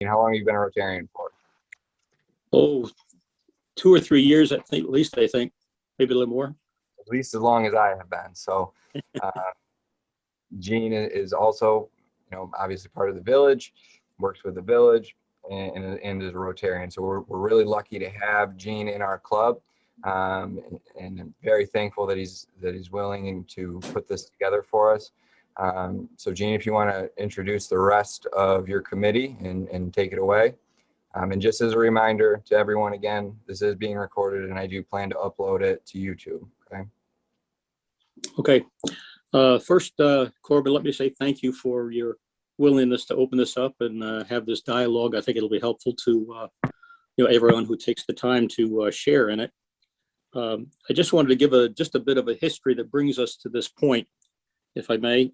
How long have you been a Rotarian for? Oh, 2 or 3 years, I think, at least, I think, maybe a little more. At least as long as I have been. So Gene is also, obviously part of the village, works with the village, and is a Rotarian. So we're really lucky to have Gene in our club, and I'm very thankful that he's willing to put this together for us. So Gene, if you want to introduce the rest of your committee and take it away. And just as a reminder to everyone, again, this is being recorded and I do plan to upload it to YouTube. Okay. First, Corbin, let me say thank you for your willingness to open this up and have this dialogue. I think it'll be helpful to everyone who takes the time to share in it. I just wanted to give just a bit of a history that brings us to this point, if I may.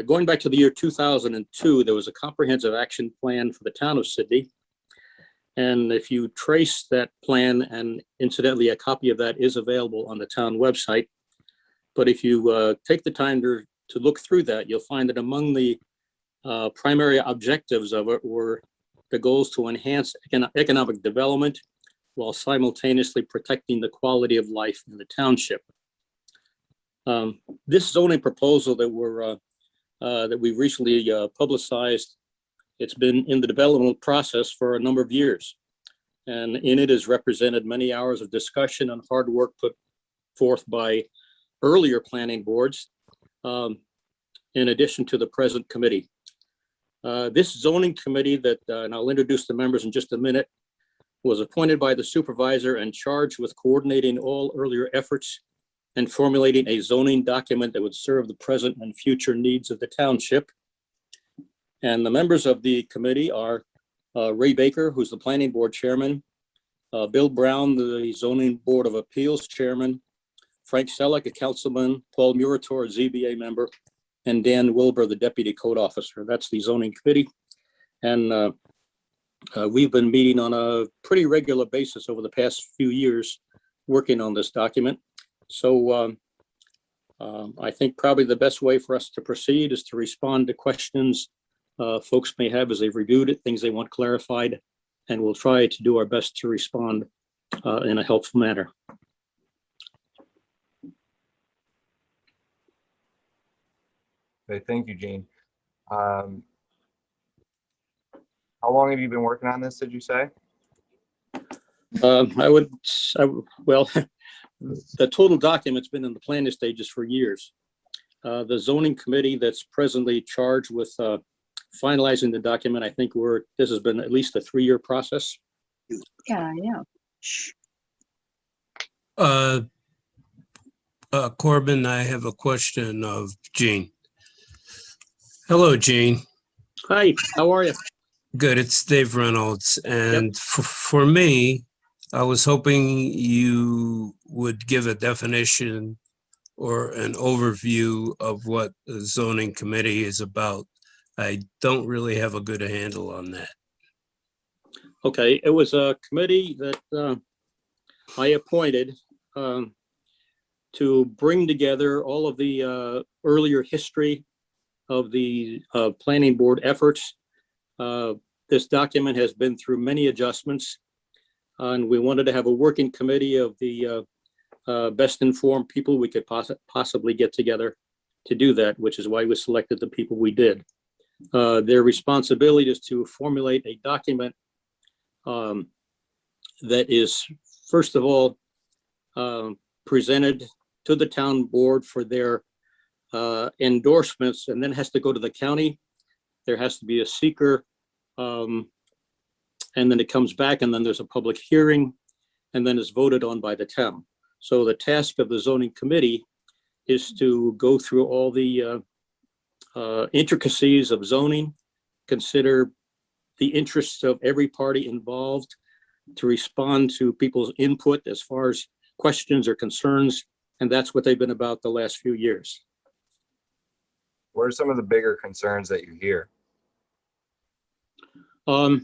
Going back to the year 2002, there was a comprehensive action plan for the town of Sidney. And if you trace that plan, and incidentally, a copy of that is available on the town website. But if you take the time to look through that, you'll find that among the primary objectives of it were the goals to enhance economic development while simultaneously protecting the quality of life in the township. This zoning proposal that we recently publicized, it's been in the development process for a number of years. And in it is represented many hours of discussion and hard work put forth by earlier planning boards, in addition to the present committee. This zoning committee and I'll introduce the members in just a minute, was appointed by the supervisor and charged with coordinating all earlier efforts and formulating a zoning document that would serve the present and future needs of the township. And the members of the committee are Ray Baker, who's the planning board chairman, Bill Brown, the zoning board of appeals chairman, Frank Selleck, a councilman, Paul Murator, a ZBA member, and Dan Wilbur, the deputy code officer. That's the zoning committee. And we've been meeting on a pretty regular basis over the past few years, working on this document. So I think probably the best way for us to proceed is to respond to questions folks may have as they've reviewed it, things they want clarified, and we'll try to do our best to respond in a helpful manner. Okay, thank you, Gene. How long have you been working on this, did you say? Well, the total document's been in the planning stages for years. The zoning committee that's presently charged with finalizing the document, I think this has been at least a 3-year process. Yeah, I know. Corbin, I have a question of Gene. Hello, Gene. Hi, how are you? Good, it's Dave Reynolds. And yep. For me, I was hoping you would give a definition or an overview of what the zoning committee is about. I don't really have a good handle on that. Okay, it was a committee that I appointed to bring together all of the earlier history of the planning board efforts. This document has been through many adjustments, and we wanted to have a working committee of the best informed people we could possibly get together to do that, which is why we selected the people we did. Their responsibility is to formulate a document that is, first of all, presented to the town board for their endorsements, and then has to go to the county. There has to be a seeker, and then it comes back, and then there's a public hearing, and then it's voted on by the town. So the task of the zoning committee is to go through all the intricacies of zoning, consider the interests of every party involved, to respond to people's input as far as questions or concerns, and that's what they've been about the last few years. What are some of the bigger concerns that you hear? I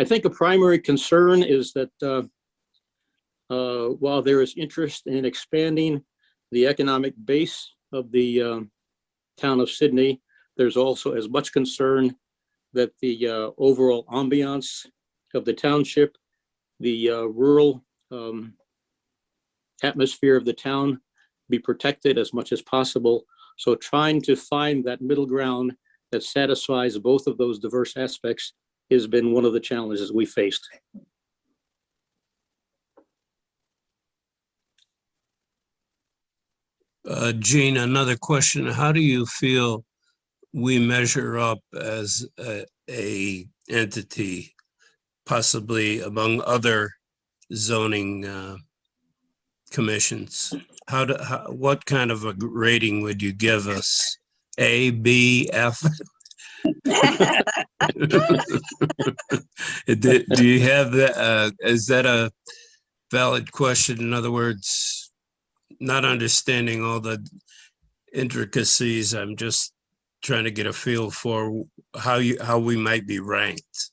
think a primary concern is that while there is interest in expanding the economic base of the town of Sidney. There's also as much concern that the overall ambiance of the township, the rural atmosphere of the town be protected as much as possible. So trying to find that middle ground that satisfies both of those diverse aspects has been one of the challenges we faced. Gene, another question. How do you feel we measure up as a entity, possibly among other zoning commissions? What kind of a rating would you give us? A, B, F? Do you have that? Is that a valid question? In other words, not understanding all the intricacies, I'm just trying to get a feel for how we might be ranked.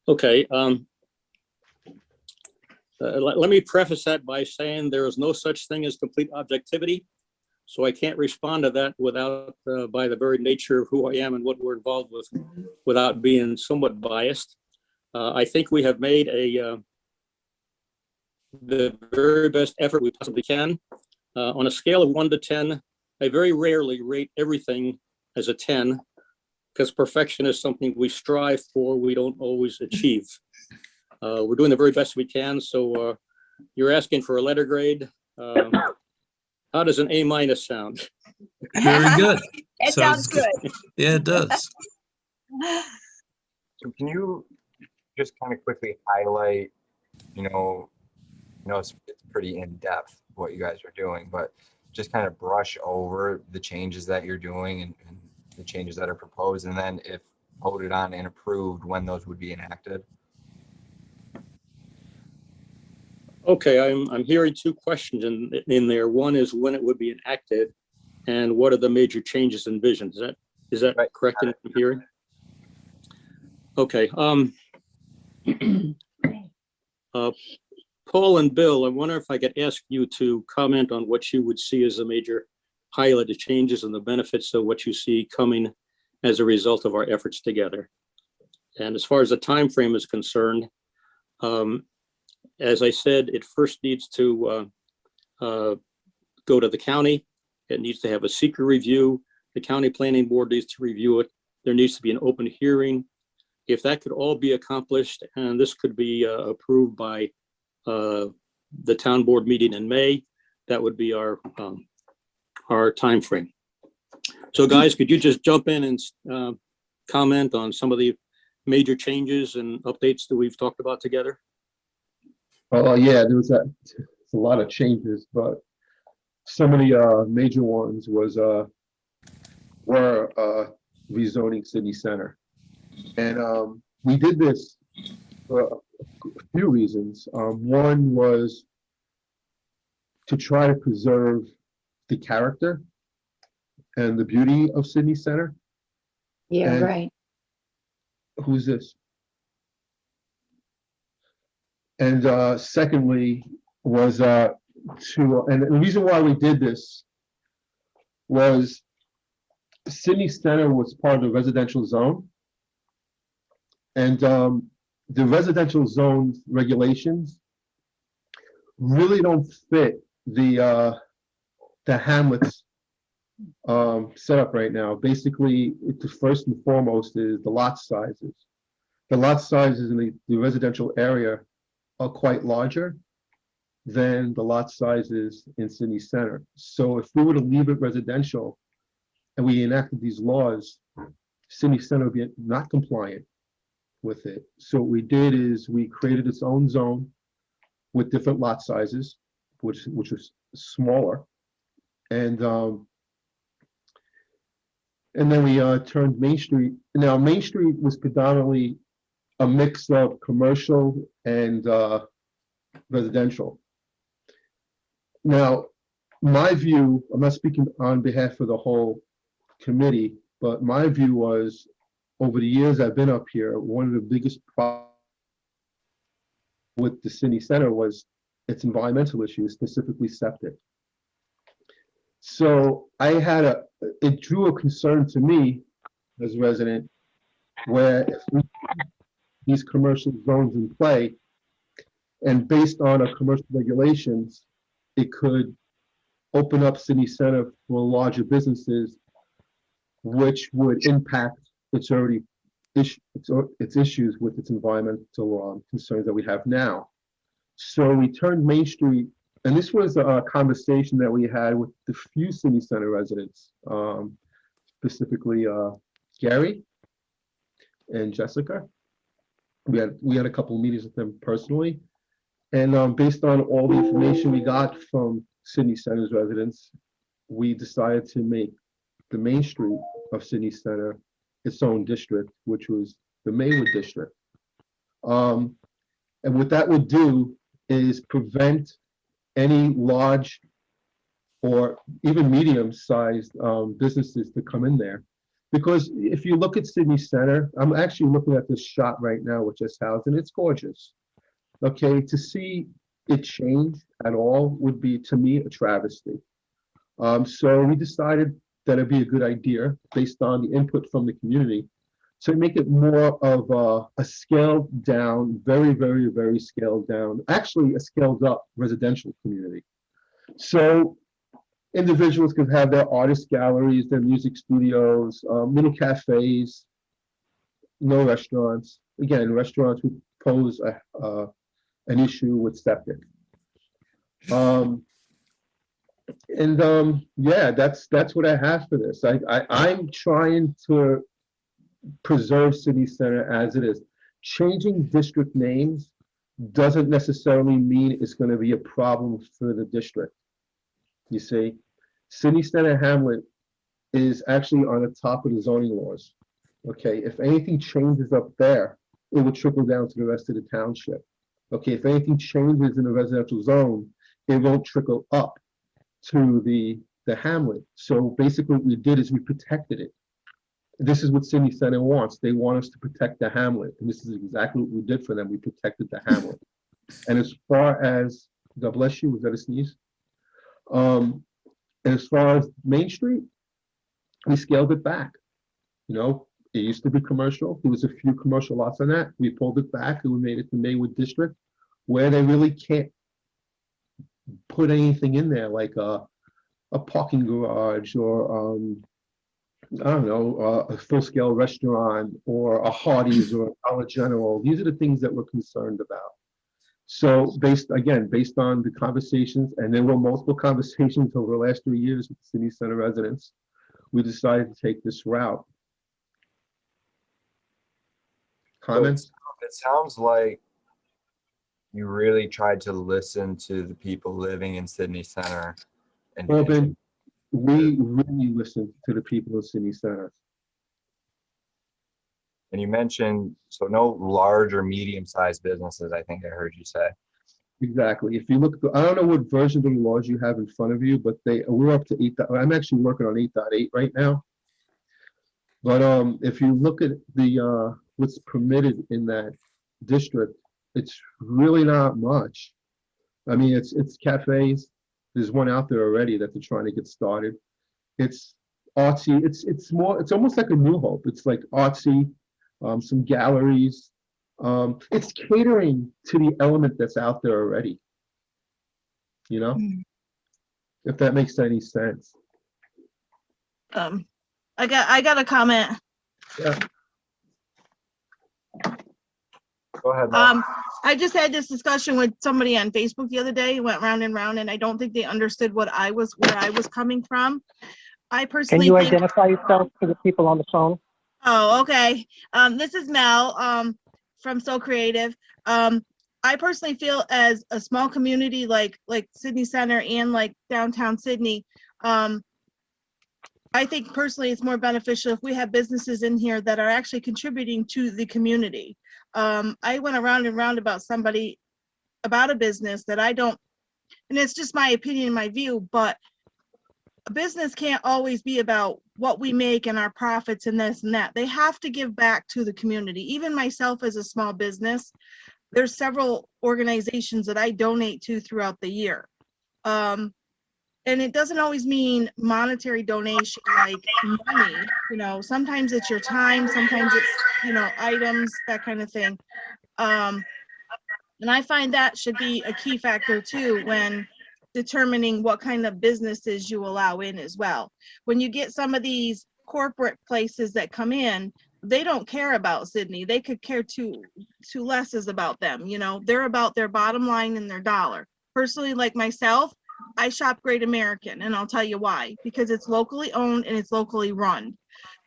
Okay. Let me preface that by saying there is no such thing as complete objectivity. So I can't respond to that without, by the very nature of who I am and what we're involved with, without being somewhat biased. I think we have made the very best effort we possibly can. On a scale of 1 to 10, I very rarely rate everything as a 10, because perfection is something we strive for, we don't always achieve. We're doing the very best we can. So you're asking for a letter grade. How does an A- sound? Very good. It sounds good. Yeah, it does. So can you just kind of quickly highlight, it's pretty in-depth what you guys are doing, but just kind of brush over the changes that you're doing and the changes that are proposed, and then if voted on and approved, when those would be enacted? Okay, I'm hearing two questions in there. One is when it would be enacted, and what are the major changes envisioned? Is that Right. correct in what I'm hearing? Okay. Paul and Bill, I wonder if I could ask you to comment on what you would see as the major highlighted changes and the benefits of what you see coming as a result of our efforts together. And as far as the time frame is concerned, as I said, it first needs to go to the county. It needs to have a secret review. The county planning board needs to review it. There needs to be an open hearing. If that could all be accomplished, and this could be approved by the town board meeting in May, that would be our time frame. So guys, could you just jump in and comment on some of the major changes and updates that we've talked about together? Yeah, there's a lot of changes, but some of the major ones were rezoning Sidney Center, and we did this for a few reasons. One was to try to preserve the character and the beauty of Sidney Center. Yeah, And- right. Who's this? And secondly was and the reason why we did this was Sidney Center was part of the residential zone, and the residential zone regulations really don't fit the hamlets set up right now. Basically, the first and foremost is the lot sizes. The lot sizes in the residential area are quite larger than the lot sizes in Sidney Center. So if we were to leave it residential and we enacted these laws, Sidney Center would be not compliant with it. So what we did is we created its own zone with different lot sizes, which was smaller. And then we turned Main Street. Now, Main Street was predominantly a mix of commercial and residential. Now, my view, I'm not speaking on behalf of the whole committee, but my view was, over the years I've been up here, one of the biggest problems with the Sidney Center was its environmental issues, specifically septic. So it drew a concern to me as a resident, where if we keep these commercial zones in play, and based on our commercial regulations, it could open up Sidney Center for larger businesses, which would impact its already its issues with its environmental concerns that we have now. So we turned Main Street, and this was a conversation that we had with the few Sidney Center residents, specifically Gary and Jessica. We had a couple of meetings with them personally, and based on all the information we got from Sidney Center's residents, we decided to make the Main Street of Sidney Center its own district, which was the Maywood district. And what that would do is prevent any large or even medium-sized businesses to come in there. Because if you look at Sidney Center, I'm actually looking at this shot right now, which is housed, and it's gorgeous. Okay, to see it change at all would be, to me, a travesty. So we decided that it'd be a good idea, based on the input from the community, to make it more of a scaled down, very, very, very scaled down, actually a scaled up residential community. So individuals could have their artist galleries, their music studios, little cafes, no restaurants. Again, restaurants would pose an issue with septic. Yeah, that's what I have for this. I'm trying to preserve Sidney Center as it is. Changing district names doesn't necessarily mean it's going to be a problem for the district. You see, Sidney Center Hamlet is actually on the top of the zoning laws. Okay, if anything changes up there, it will trickle down to the rest of the township. Okay, if anything changes in the residential zone, it won't trickle up to the hamlet. So basically what we did is we protected it. This is what Sidney Center wants. They want us to protect the hamlet. And this is exactly what we did for them. We protected the hamlet. And as far as, God bless you, was that a sneeze? And as far as Main Street, we scaled it back. You know, it used to be commercial. There was a few commercial lots on that. We pulled it back and we made it the Maywood district, where they really can't put anything in there like a parking garage or I don't know, a full-scale restaurant or a Hardee's or a Dollar General. These are the things that we're concerned about. So based on the conversations, and there were multiple conversations over the last 3 years with the Sidney Center residents, we decided to take this route. Comments? It sounds like you really tried to listen to the people living in Sidney Center. Urban, we really listened to the people of Sidney Center. And you mentioned, so no large or medium-sized businesses, I think I heard you say. Exactly. If you look, I don't know what version of the laws you have in front of you, but we're up to 8. I'm actually working on 8.8 right now. But if you look at the what's permitted in that district, it's really not much. I mean, it's cafes. There's one out there already that they're trying to get started. It's artsy. It's almost like a New Hope. It's like artsy, some galleries. It's catering to the element that's out there already. You know, if that makes any sense. I got a comment. Yeah. Go ahead, Mel. I just had this discussion with somebody on Facebook the other day. It went round and round, and I don't think they understood where I was coming from. I personally Can you identify yourself for the people on the phone? Oh, okay. This is Mel from So Creative. I personally feel as a small community like Sidney Center and like downtown Sydney, I think personally it's more beneficial if we have businesses in here that are actually contributing to the community. I went around and round about a business that I don't, and it's just my opinion and my view, but a business can't always be about what we make and our profits and this and that. They have to give back to the community. Even myself as a small business, there's several organizations that I donate to throughout the year. And and it doesn't always mean monetary donation like money, sometimes it's your time, sometimes it's, items, that kind of thing. And I find that should be a key factor too when determining what kind of businesses you allow in as well. When you get some of these corporate places that come in, they don't care about Sydney. They could care two less is about them. They're about their bottom line and their dollar. Personally, like myself, I shop Great American, and I'll tell you why. Because it's locally owned and it's locally run.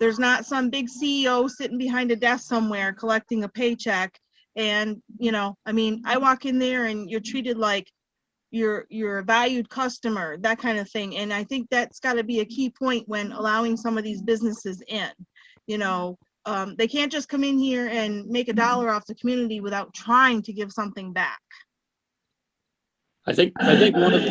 There's not some big CEO sitting behind a desk somewhere collecting a paycheck. And, I walk in there and you're treated like you're a valued customer, that kind of thing. And I think that's got to be a key point when allowing some of these businesses in. They can't just come in here and make $1 off the community without trying to give something back. I think one of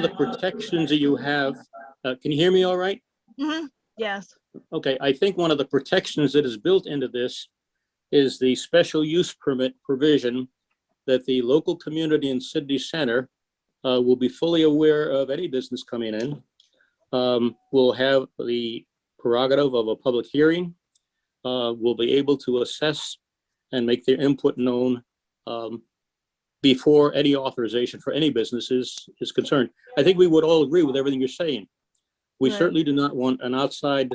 the protections that you have, can you hear me all right? Mm-hmm. Yes. Okay, I think one of the protections that is built into this is the special use permit provision that the local community in Sidney Center will be fully aware of any business coming in. Will have the prerogative of a public hearing, will be able to assess and make their input known before any authorization for any business is concerned. I think we would all agree with everything you're saying. We Right. certainly do not want an outside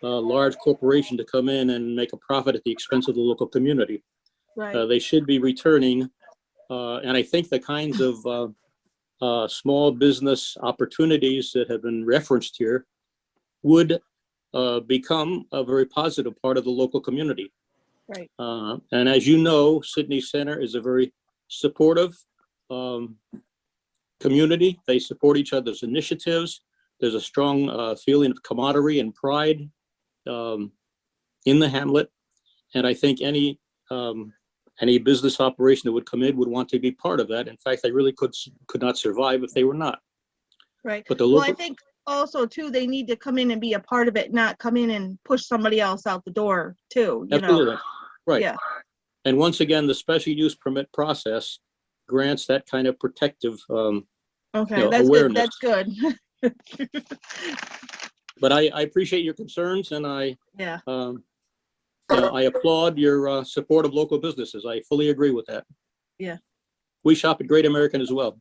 large corporation to come in and make a profit at the expense of the local community. Right. They should be returning, and I think the kinds of small business opportunities that have been referenced here would become a very positive part of the local community. Right. And as you know, Sidney Center is a very supportive community. They support each other's initiatives. There's a strong feeling of camaraderie and pride in the hamlet. And I think any business operation that would come in would want to be part of that. In fact, they really could not survive if they were not. Right. But the Well, local, I think also too, they need to come in and be a part of it, not come in and push somebody else out the door too, absolutely, right. Yeah. And once again, the special use permit process grants that kind of protective Okay, that's awareness. good. That's good. But I appreciate your concerns, and I Yeah. I applaud your support of local businesses. I fully agree with that. Yeah. We shop at Great American as well.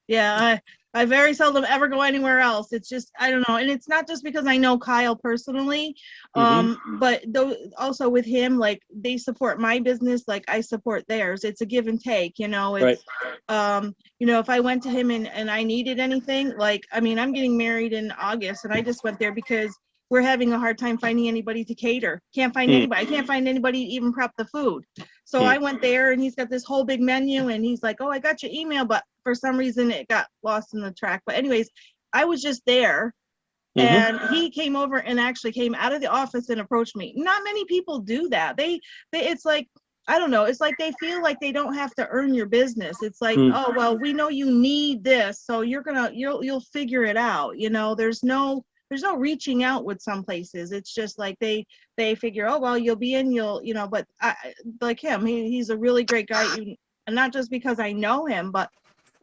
Yeah, I very seldom ever go anywhere else. It's just, I don't know. And it's not just because I know Kyle personally, but though also with him, like they support my business, like I support theirs. It's a give and take, it's, if I went to him and I needed anything, like, I'm getting married in August and I just went there because we're having a hard time finding anybody to cater. Can't find anybody. I can't find anybody to even prep the food. So I went there and he's got this whole big menu and he's like, oh, I got your email, but for some reason it got lost in the track. But anyways, I was just there and he came over and actually came out of the office and approached me. Not many people do that. They it's like, I don't know. It's like they feel like they don't have to earn your business. It's like, oh, well, we know you need this. So you'll figure it out. There's no reaching out with some places. It's just like they figure, oh, well, you'll be in, but I, like him, he's a really great guy. And not just because I know him, but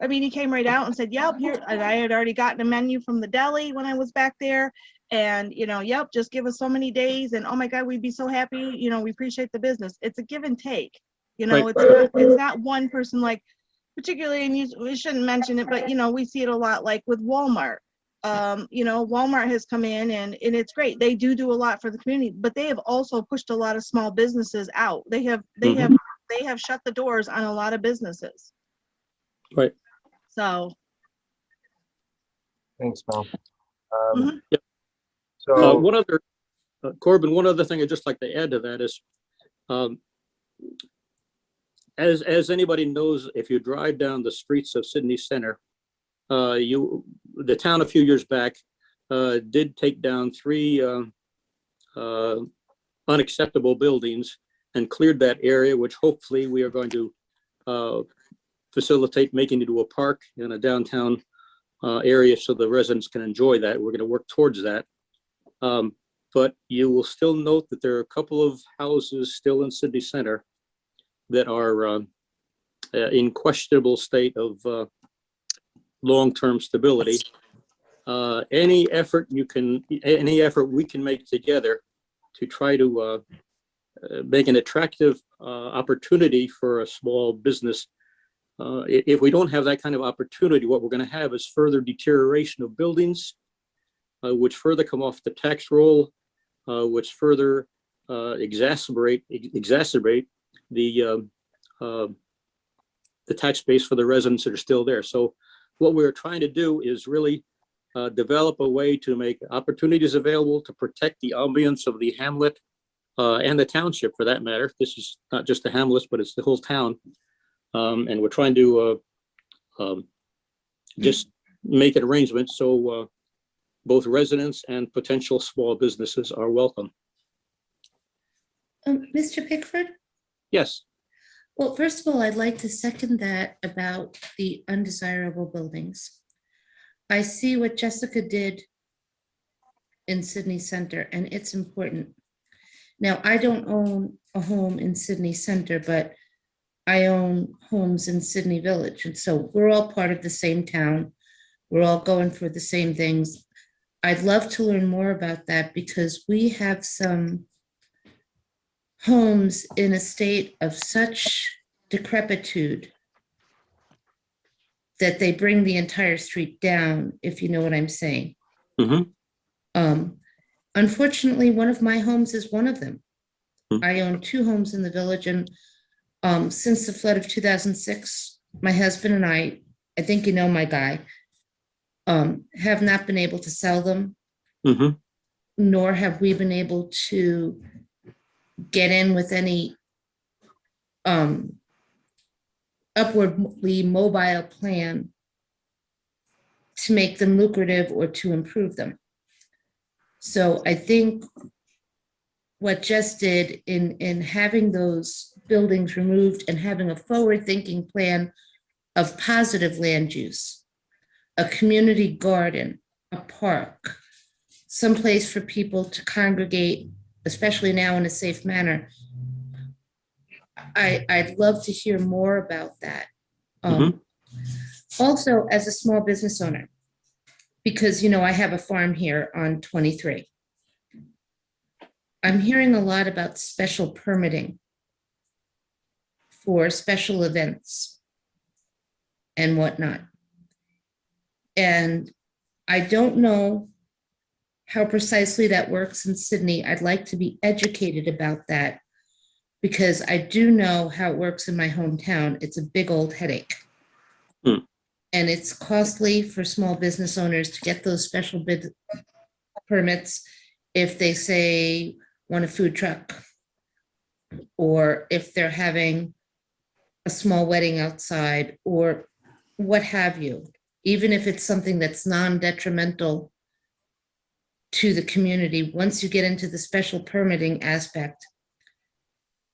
he came right out and said, yep, here, and I had already gotten a menu from the deli when I was back there. And, yep, just give us so many days. And oh my God, we'd be so happy. We appreciate the business. It's a give and take, it's not one person, like particularly, and we shouldn't mention it, but we see it a lot, like with Walmart. Walmart has come in and it's great. They do a lot for the community, but they have also pushed a lot of small businesses out. They have shut the doors on a lot of businesses. Right. So. Thanks, Mel. Yep. So one other, Corbin, one other thing I'd just like to add to that is, as anybody knows, if you drive down the streets of Sidney Center, the town a few years back did take down 3 unacceptable buildings and cleared that area, which hopefully we are going to facilitate making into a park in a downtown area so the residents can enjoy that. We're going to work towards that. But you will still note that there are a couple of houses still in Sidney Center that are in questionable state of long-term stability. Any effort we can make together to try to make an attractive opportunity for a small business. If we don't have that kind of opportunity, what we're going to have is further deterioration of buildings, which further come off the tax roll, which further exacerbate the tax base for the residents that are still there. So what we're trying to do is really develop a way to make opportunities available to protect the ambience of the hamlet and the township, for that matter. This is not just the hamlets, but it's the whole town. And we're trying to just make an arrangement so both residents and potential small businesses are welcome. Mr. Pickford? Yes. Well, first of all, I'd like to second that about the undesirable buildings. I see what Jessica did in Sidney Center, and it's important. Now, I don't own a home in Sidney Center, but I own homes in Sidney Village. And so we're all part of the same town. We're all going for the same things. I'd love to learn more about that because we have some homes in a state of such decrepitude that they bring the entire street down, if you know what I'm saying. Mm-hmm. Unfortunately, one of my homes is one of them. Hmm. I own two homes in the village, and since the flood of 2006, my husband and I think you know my guy, have not been able to sell them, Mm-hmm. nor have we been able to get in with any upwardly mobile plan to make them lucrative or to improve them. So I think what Jess did in having those buildings removed and having a forward-thinking plan of positive land use, a community garden, a park, someplace for people to congregate, especially now in a safe manner. I'd love to hear more about that. Also, as a small business owner, because, you know, I have a farm here on 23. I'm hearing a lot about special permitting for special events and whatnot. And I don't know how precisely that works in Sydney. I'd like to be educated about that because I do know how it works in my hometown. It's a big old headache. Hmm. And it's costly for small business owners to get those special bid permits if they say want a food truck, or if they're having a small wedding outside, or what have you, even if it's something that's non-detrimental to the community. Once you get into the special permitting aspect,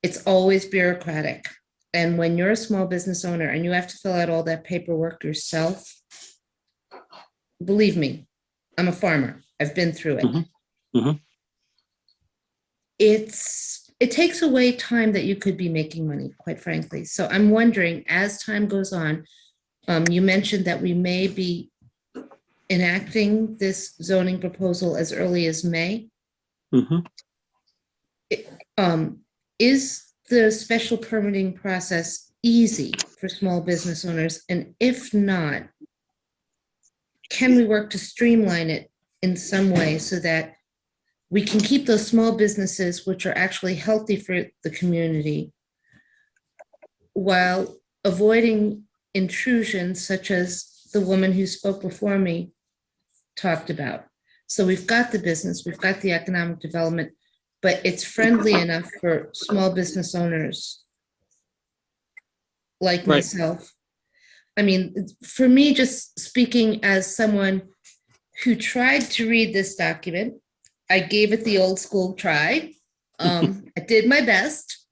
it's always bureaucratic. And when you're a small business owner and you have to fill out all that paperwork yourself, believe me, I'm a farmer. I've been through it. Mm-hmm. Mm-hmm. It takes away time that you could be making money, quite frankly. So I'm wondering, as time goes on, you mentioned that we may be enacting this zoning proposal as early as May. Mm-hmm. Is the special permitting process easy for small business owners? And if not, can we work to streamline it in some way so that we can keep those small businesses, which are actually healthy for the community, while avoiding intrusions such as the woman who spoke before me talked about? So we've got the business, we've got the economic development, but it's friendly enough for small business owners like Right. myself. I mean, for me, just speaking as someone who tried to read this document, I gave it the old school try. I did my best.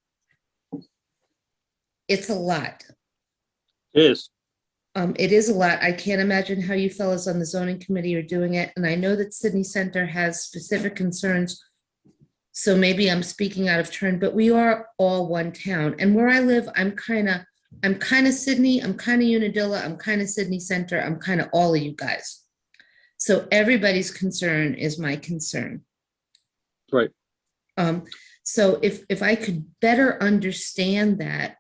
It's a lot. It is. It is a lot. I can't imagine how you fellas on the zoning committee are doing it. And I know that Sidney Center has specific concerns. So maybe I'm speaking out of turn, but we are all one town. And where I live, I'm kind of I'm kind of Sidney, I'm kind of Unadilla, I'm kind of Sidney Center, I'm kind of all of you guys. So everybody's concern is my concern. Right. So if I could better understand that.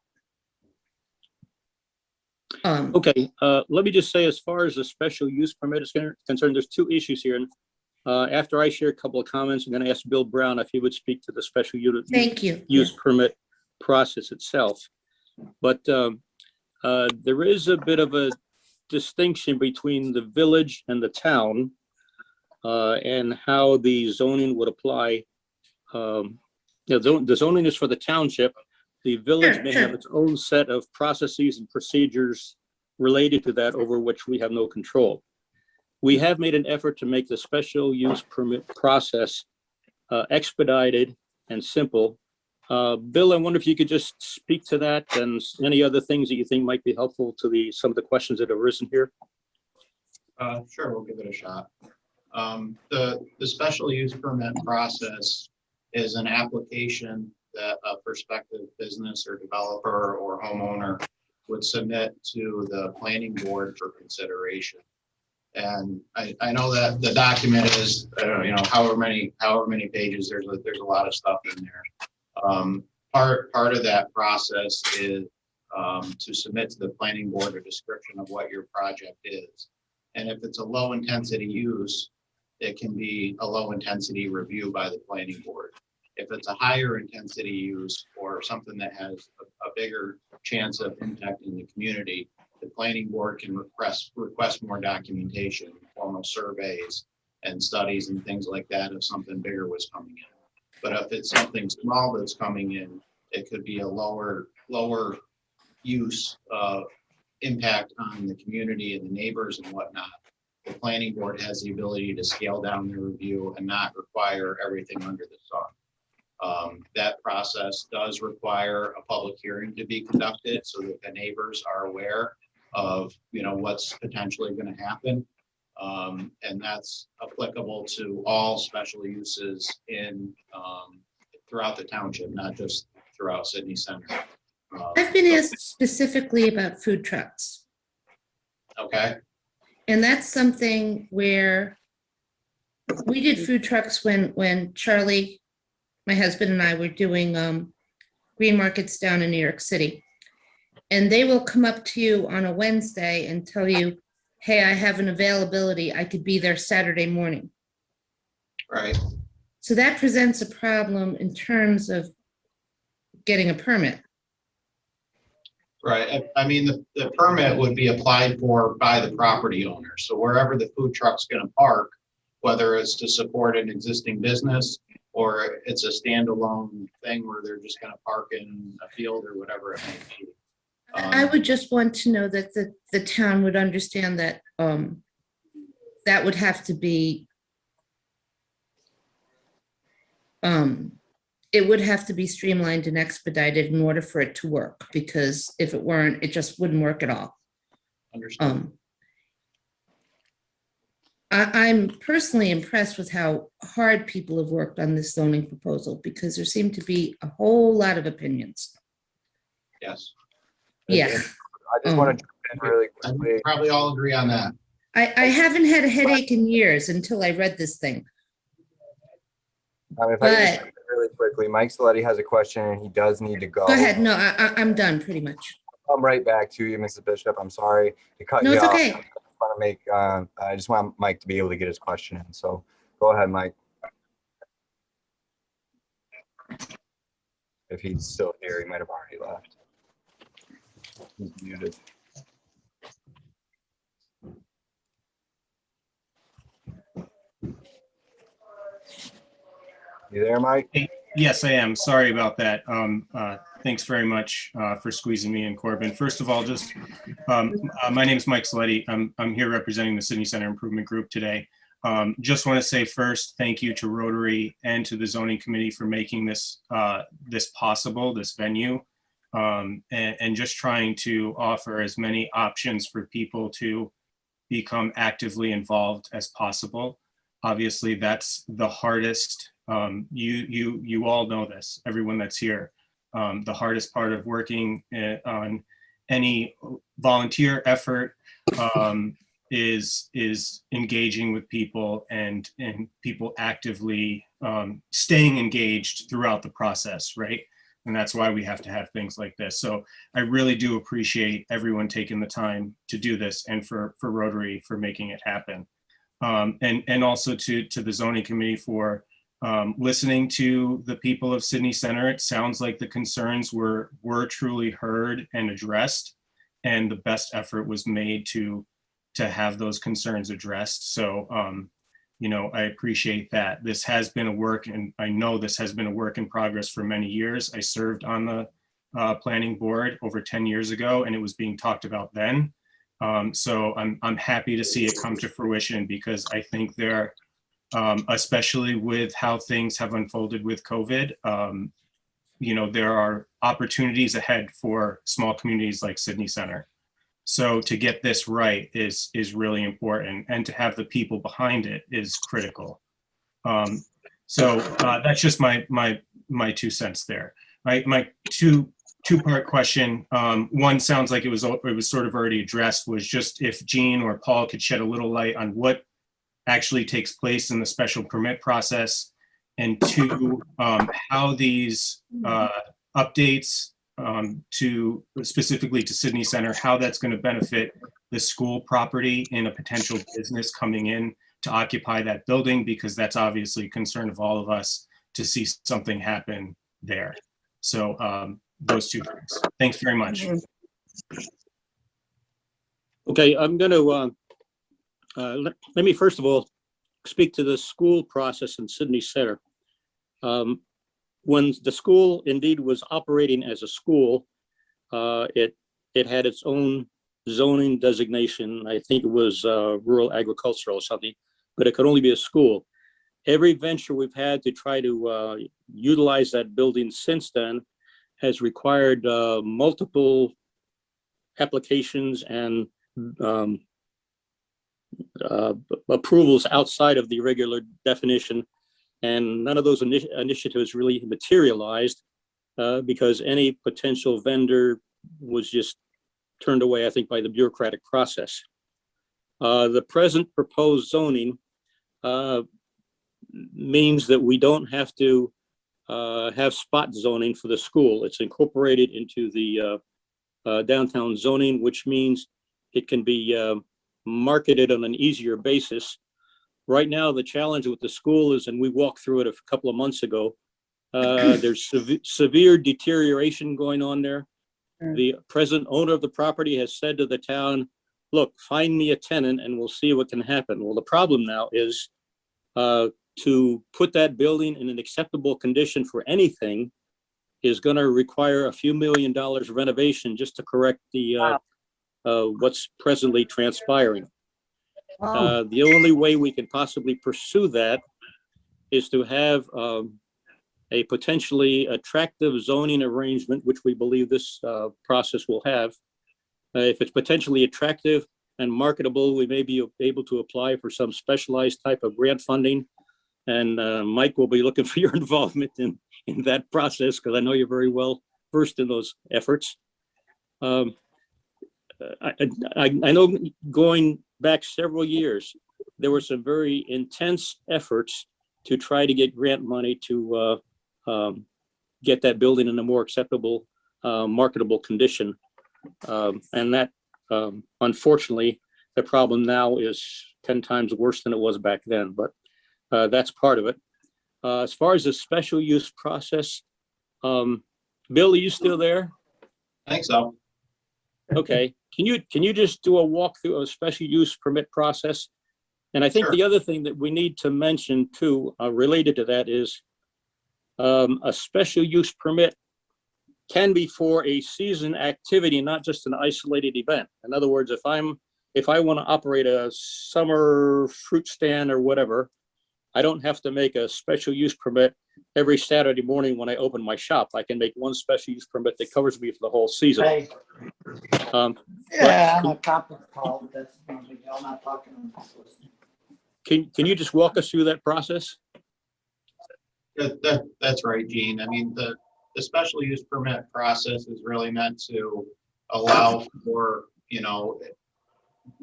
Okay, let me just say, as far as the special use permit is concerned, there's two issues here. And after I share a couple of comments, I'm going to ask Bill Brown if he would speak to the special Thank you. use permit process itself. But there is a bit of a distinction between the village and the town and how the zoning would apply. The zoning is for the township. The village may have its own set of processes and procedures related to that over which we have no control. We have made an effort to make the special use permit process expedited and simple. Bill, I wonder if you could just speak to that and any other things that you think might be helpful to some of the questions that have arisen here. Sure, we'll give it a shot. The special use permit process is an application that a prospective business or developer or homeowner would submit to the planning board for consideration. And I know that the document is, however many pages, there's a lot of stuff in there. Part of that process is to submit to the planning board a description of what your project is. And if it's a low intensity use, it can be a low intensity review by the planning board. If it's a higher intensity use or something that has a bigger chance of impacting the community, the planning board can request more documentation, formal surveys and studies and things like that if something bigger was coming in. But if it's something small that's coming in, it could be a lower use impact on the community and the neighbors and whatnot. The planning board has the ability to scale down the review and not require everything under the sun. That process does require a public hearing to be conducted so that the neighbors are aware of what's potentially going to happen. And that's applicable to all special uses throughout the township, not just throughout Sidney Center. I've been asked specifically about food trucks. Okay. And that's something where we did food trucks when Charlie, my husband, and I were doing green markets down in New York City. And they will come up to you on a Wednesday and tell you, hey, I have an availability. I could be there Saturday morning. Right. So that presents a problem in terms of getting a permit. Right. I mean, the permit would be applied for by the property owner. So wherever the food truck's going to park, whether it's to support an existing business or it's a standalone thing where they're just going to park in a field or whatever it may be. I would just want to know that the town would understand that that would have to be it would have to be streamlined and expedited in order for it to work, because if it weren't, it just wouldn't work at all. Understood. I'm personally impressed with how hard people have worked on this zoning proposal, because there seem to be a whole lot of opinions. Yes. Yeah. I just want to jump in really I quickly. think probably all agree on that. I haven't had a headache in years until I read this thing. If I can just jump in really quickly, Mike Saletti has a question and he does need to go. Go ahead. No, I'm done pretty much. I'll come right back to you, Mrs. Bishop. I'm sorry to cut No, you it's off. okay. I just want Mike to be able to get his question in. So go ahead, Mike. If he's still here, he might have already left. He's muted. You there, Mike? Yes, I am. Sorry about that. Thanks very much for squeezing me in, Corbin. First of all, just my name is Mike Saletti. I'm here representing the Sidney Center Improvement Group today. Just want to say first, thank you to Rotary and to the Zoning Committee for making this this possible, this venue, and just trying to offer as many options for people to become actively involved as possible. Obviously, that's the hardest. You all know this, everyone that's here. The hardest part of working on any volunteer effort is engaging with people and people actively staying engaged throughout the process, right? And that's why we have to have things like this. So I really do appreciate everyone taking the time to do this, and for Rotary for making it happen. And also to the zoning committee for listening to the people of Sidney Center. It sounds like the concerns were truly heard and addressed, and the best effort was made to have those concerns addressed. So, you know, I appreciate that. This has been a work, and I know this has been a work in progress for many years. I served on the planning board over 10 years ago, and it was being talked about then. So I'm happy to see it come to fruition, because I think there, especially with how things have unfolded with COVID, you know, there are opportunities ahead for small communities like Sidney Center. So to get this right is really important, and to have the people behind it is critical. So that's just my 2 cents there. My two-part question. One sounds like it was sort of already addressed, was just if Jean or Paul could shed a little light on what actually takes place in the special permit process, and 2, how these updates to specifically to Sidney Center, how that's going to benefit the school property in a potential business coming in to occupy that building, because that's obviously a concern of all of us to see something happen there. So those 2 things. Thanks very much. Okay, I'm going to, let me first of all speak to the school process in Sidney Center. When the school indeed was operating as a school, it had its own zoning designation. I think it was rural agricultural or something, but it could only be a school. Every venture we've had to try to utilize that building since then has required multiple applications and approvals outside of the regular definition. And none of those initiatives really materialized because any potential vendor was just turned away, I think, by the bureaucratic process. The present proposed zoning means that we don't have to have spot zoning for the school. It's incorporated into the downtown zoning, which means it can be marketed on an easier basis. Right now, the challenge with the school is, and we walked through it a couple of months ago, there's severe deterioration going on there. The present owner of the property has said to the town, look, find me a tenant and we'll see what can happen. Well, the problem now is to put that building in an acceptable condition for anything is going to require a few $1 million renovation just to correct the what's presently transpiring. The only way we can possibly pursue that is to have a potentially attractive zoning arrangement, which we believe this process will have. If it's potentially attractive and marketable, we may be able to apply for some specialized type of grant funding. And Mike will be looking for your involvement in that process, because I know you're very well versed in those efforts. I know going back several years, there were some very intense efforts to try to get grant money to get that building in a more acceptable, marketable condition. And that, unfortunately, the problem now is 10 times worse than it was back then, but that's part of it. As far as the special use process, Bill, are you still there? I think so. Okay, can you just do a walkthrough of a special use permit process? And I think Sure. the other thing that we need to mention too, related to that, is a special use permit can be for a season activity, not just an isolated event. In other words, if I want to operate a summer fruit stand or whatever, I don't have to make a special use permit every Saturday morning when I open my shop. I can make one special use permit that covers me for the whole season. Hey, yeah, I'm a conference call. That's no big deal. I'm not talking. I'm just listening. Can you just walk us through that process? That's right, Gene. I mean, the special use permit process is really meant to allow for,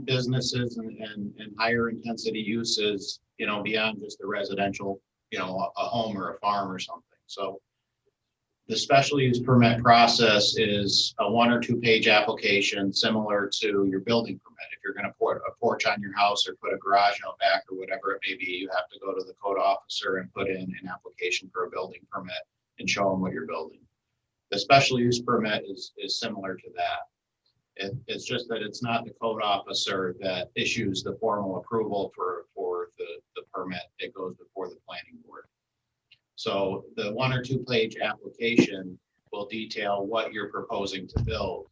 businesses and higher intensity uses, beyond just the residential, a home or a farm or something. So the special use permit process is a 1 or 2 page application similar to your building permit. If you're going to put a porch on your house or put a garage out back or whatever it may be, you have to go to the code officer and put in an application for a building permit and show them what you're building. The special use permit is similar to that. It's just that it's not the code officer that issues the formal approval for the permit. It goes before the planning board. So the 1 or 2 page application will detail what you're proposing to build.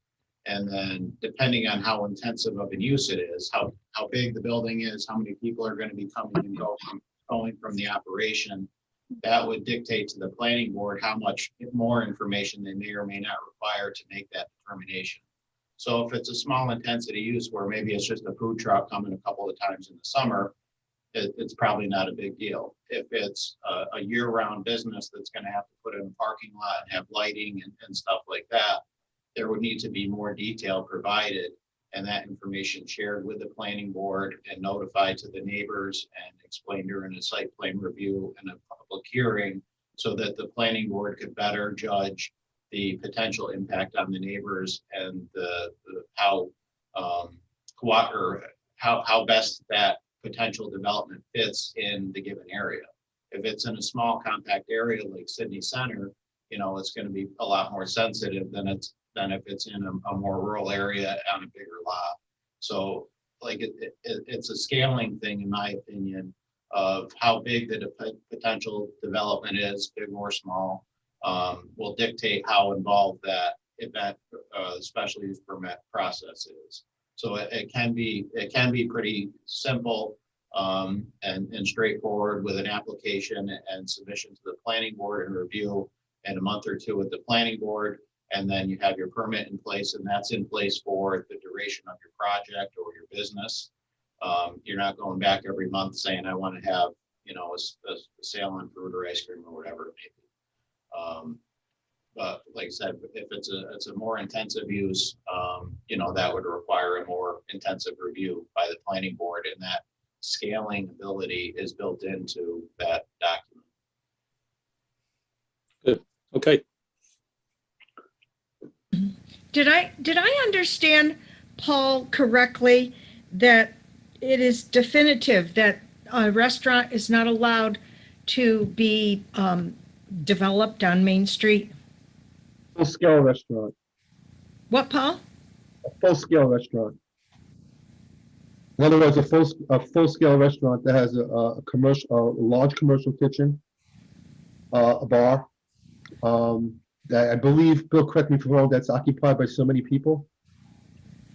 And then depending on how intensive of a use it is, how big the building is, how many people are going to be coming and going from the operation, that would dictate to the planning board how much more information they may or may not require to make that determination. So if it's a small intensity use where maybe it's just a food truck coming a couple of times in the summer, it's probably not a big deal. If it's a year-round business that's going to have to put in a parking lot and have lighting and stuff like that, there would need to be more detail provided and that information shared with the planning board and notified to the neighbors and explained during a site plan review and a public hearing so that the planning board could better judge the potential impact on the neighbors and how best that potential development fits in the given area. If it's in a small compact area like Sidney Center, it's going to be a lot more sensitive than if it's in a more rural area on a bigger lot. So like it's a scaling thing, in my opinion, of how big the potential development is, big or small, will dictate how involved that special use permit process is. So it can be pretty simple and straightforward with an application and submission to the planning board and review in a month or 2 with the planning board. And then you have your permit in place, and that's in place for the duration of your project or your business. You're not going back every month saying, I want to have, a sale on fruit or ice cream or whatever it may be. But like I said, if it's a more intensive use, that would require a more intensive review by the planning board, and that scaling ability is built into that document. Good. Okay. Did I understand, Paul, correctly, that it is definitive that a restaurant is not allowed to be developed on Main Street? Full-scale restaurant, What, Paul? a full-scale restaurant. In other words, a full-scale restaurant that has a large commercial kitchen, a bar, that I believe, Bill, correct me if I'm wrong, that's occupied by so many people.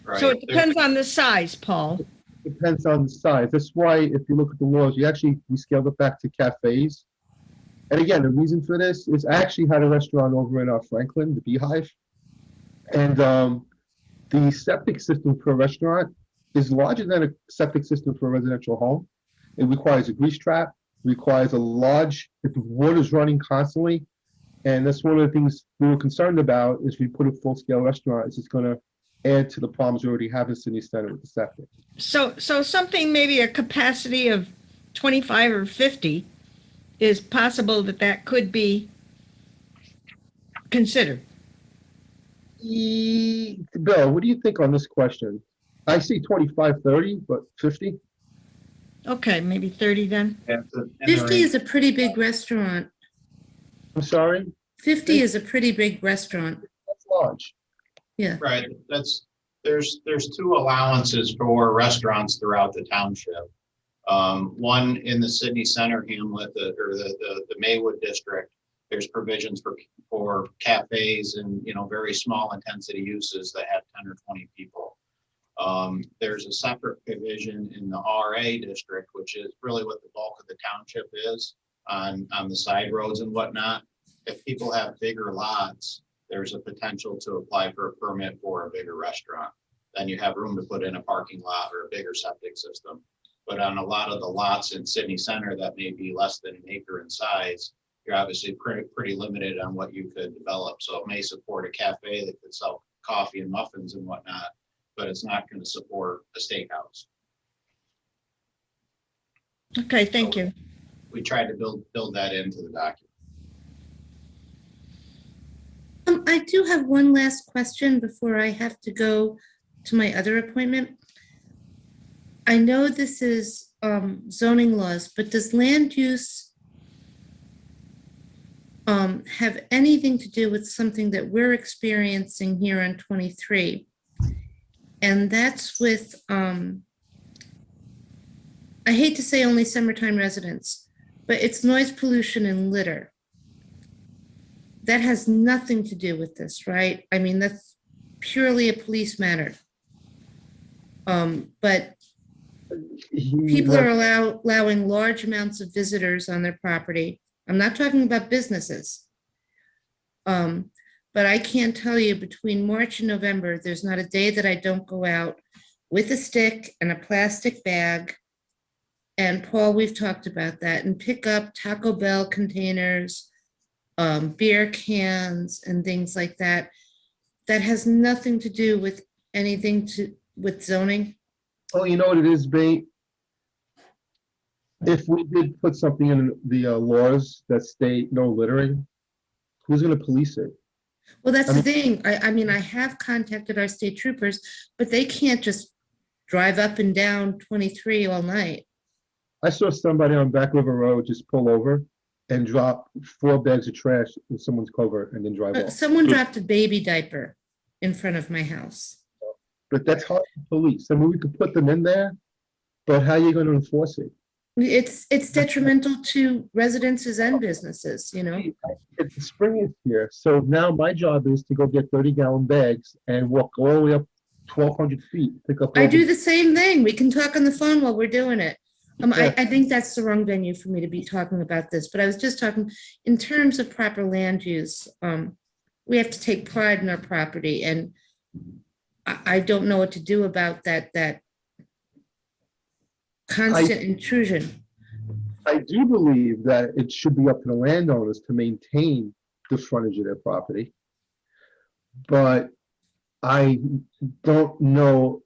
Right. So it depends on the size, Paul. Depends on the size. That's why if you look at the laws, we scaled it back to cafes. And again, the reason for this is I actually had a restaurant over in Franklin, the Beehive. And the septic system for a restaurant is larger than a septic system for a residential home. It requires a grease trap, requires if the water's running constantly. And that's one of the things we were concerned about is we put a full-scale restaurant, it's just going to add to the problems we already have in Sidney Center with the septic. So something maybe a capacity of 25 or 50 is possible that could be considered. Bill, what do you think on this question? I see 25, 30, but 50? Okay, maybe 30 then. 50 is a pretty big restaurant. I'm sorry? 50 is a pretty big restaurant. That's large. Yeah. Right. There's 2 allowances for restaurants throughout the township. One in the Sidney Center hamlet, the Maywood district. There's provisions for cafes and very small intensity uses that have 10 or 20 people. There's a separate provision in the RA district, which is really what the bulk of the township is on the side roads and whatnot. If people have bigger lots, there's a potential to apply for a permit for a bigger restaurant. Then you have room to put in a parking lot or a bigger septic system. But on a lot of the lots in Sidney Center that may be less than an acre in size, you're obviously pretty limited on what you could develop. So it may support a cafe that could sell coffee and muffins and whatnot, but it's not going to support a steakhouse. Okay, thank you. We tried to build that into the document. I do have one last question before I have to go to my other appointment. I know this is zoning laws, but does land use have anything to do with something that we're experiencing here on 23? And that's with, I hate to say only summertime residents, but it's noise pollution and litter. That has nothing to do with this, right? I mean, that's purely a police matter. But people are allowing large amounts of visitors on their property. I'm not talking about businesses. But I can't tell you, between March and November, there's not a day that I don't go out with a stick and a plastic bag. And Paul, we've talked about that, and pick up Taco Bell containers, beer cans and things like that. That has nothing to do with anything with zoning. Oh, you know what it is, Bate? If we did put something in the laws that state no littering, who's gonna police it? Well, that's the thing. I mean, I have contacted our state troopers, but they can't just drive up and down 23 all night. I saw somebody on Back River Road just pull over and drop 4 bags of trash in someone's cover and then drive off. Someone dropped a baby diaper in front of my house. But that's hard to police. I mean, we could put them in there, but how are you gonna enforce it? It's detrimental to residences and businesses, you know? It's the spring is here, so now my job is to go get 30-gallon bags and walk all the way up 1,200 feet, pick up. I all do the- the same thing. We can talk on the phone while we're doing it. I think that's the wrong venue for me to be talking about this, but I was just talking in terms of proper land use. We have to take pride in our property, and I don't know what to do about that constant intrusion. I do believe that it should be up to the landowners to maintain the frontage of their property. But I don't know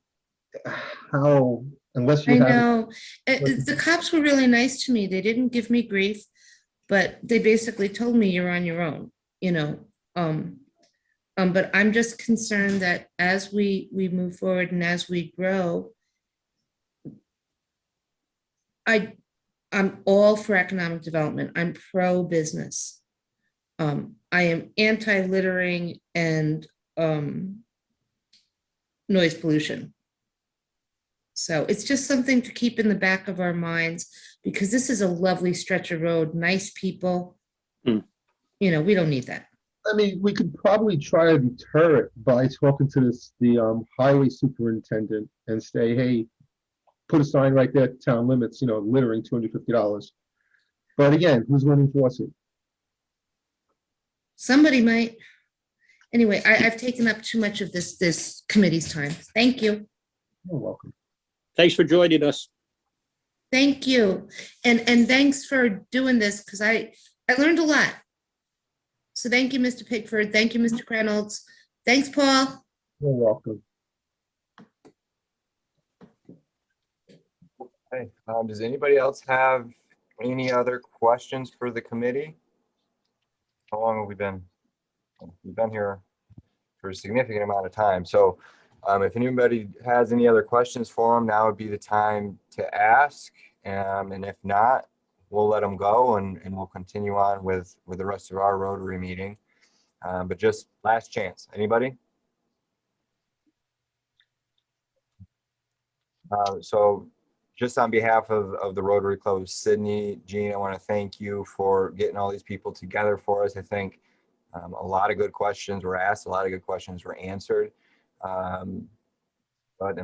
how, unless I you have. know. The cops were really nice to me. They didn't give me grief, but they basically told me you're on your own, you know. But I'm just concerned that as we move forward and as we grow, I'm all for economic development. I'm pro-business. I am anti-littering and noise pollution. So it's just something to keep in the back of our minds, because this is a lovely stretch of road, nice people. You know, we don't need that. I mean, we could probably try to deter it by talking to the highway superintendent and say, hey, put a sign right there at town limits, you know, littering, $250. But again, who's going to enforce it? Somebody might. Anyway, I've taken up too much of this committee's time. Thank you. You're welcome. Thanks for joining us. Thank you. And thanks for doing this, because I learned a lot. So thank you, Mr. Pickford. Thank you, Mr. Reynolds. Thanks, Paul. You're welcome. Okay, does anybody else have any other questions for the committee? How long have we been? We've been here for a significant amount of time. So if anybody has any other questions for them, now would be the time to ask. And if not, we'll let them go and we'll continue on with the rest of our Rotary meeting. But just last chance, anybody? So just on behalf of the Rotary Club, Sidney, Jean, I want to thank you for getting all these people together for us. I think a lot of good questions were asked, a lot of good questions were answered. But